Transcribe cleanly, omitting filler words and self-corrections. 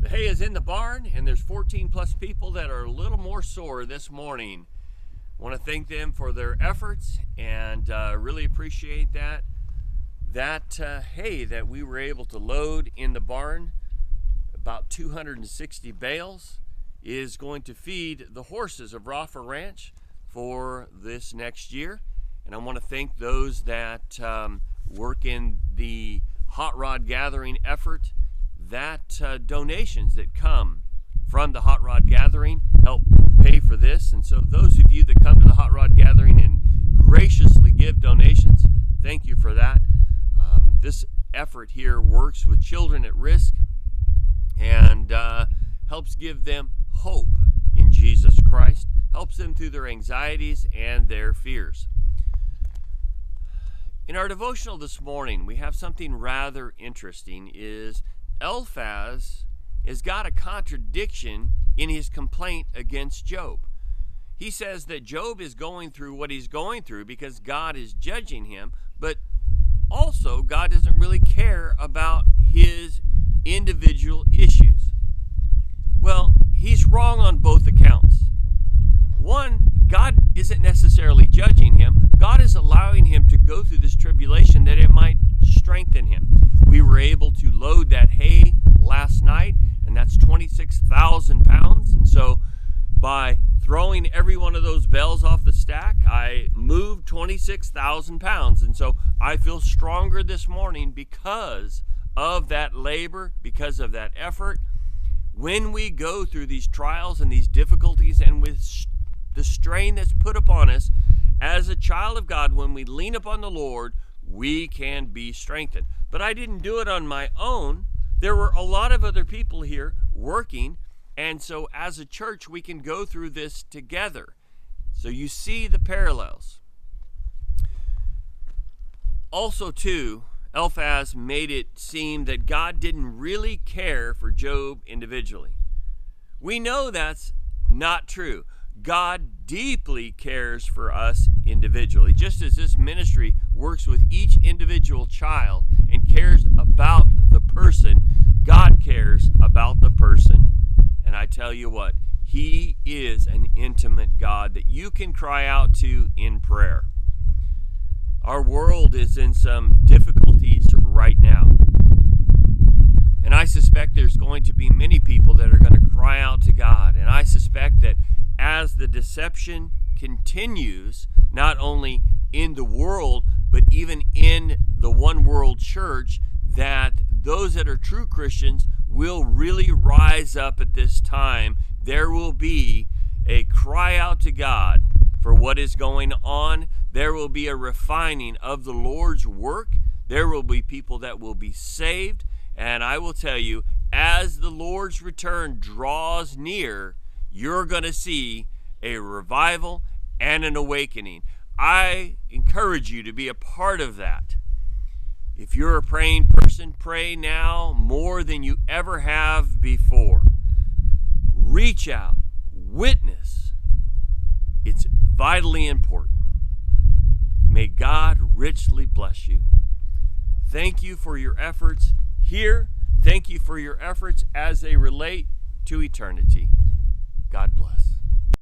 The hay is in the barn, and there's 14 plus people that are a little more sore this morning. I want to thank them for their efforts and really appreciate that hay that we were able to load in the barn, about 260 bales, is going to feed the horses of Roffer Ranch for this next year. And I want to thank those that work in the hot rod gathering effort. That donations that come from the hot rod gathering help pay for this. And so those of you that come to the hot rod gathering and graciously give donations, thank you for that. This effort here works with children at risk and helps give them hope in Jesus Christ, helps them through their anxieties and their fears. In our devotional this morning, we have something rather interesting. Eliphaz has got a contradiction in his complaint against Job. He says that Job is going through what he's going through because God is judging him, but also God doesn't really care about his individual issues. Well, he's wrong on both accounts. One, God isn't necessarily judging him. God is allowing him to go through this tribulation that it might strengthen him. We were able to load that hay last night, and that's 26,000 pounds. And so by throwing every one of those bales off the stack, I moved 26,000 pounds. And so I feel stronger this morning because of that labor, because of that effort. When we go through these trials and these difficulties and with the strain that's put upon us as a child of God, when we lean upon the Lord, we can be strengthened. But I didn't do it on my own. There were a lot of other people here working, and so as a church we can go through this together. So you see the parallels. Also too, Eliphaz made it seem that God didn't really care for Job individually. We know that's not true. God deeply cares for us individually. Just as this ministry works with each individual child and cares about the person, God cares about the person. And I tell you what, He is an intimate God that you can cry out to in prayer. Our world is in some difficulties right now. And I suspect there's going to be many people that are going to cry out to God. And I suspect that as the deception continues, not only in the world, but even in the one world church, that those that are true Christians will really rise up at this time. There will be a cry out to God for what is going on. There will be a refining of the Lord's work. There will be people that will be saved. And I will tell you, as the Lord's return draws near, you're going to see a revival and an awakening. I encourage you to be a part of that. If you're a praying person, pray now more than you ever have before. Reach out, witness. It's vitally important. May God richly bless you. Thank you for your efforts here. Thank you for your efforts as they relate to eternity. God bless.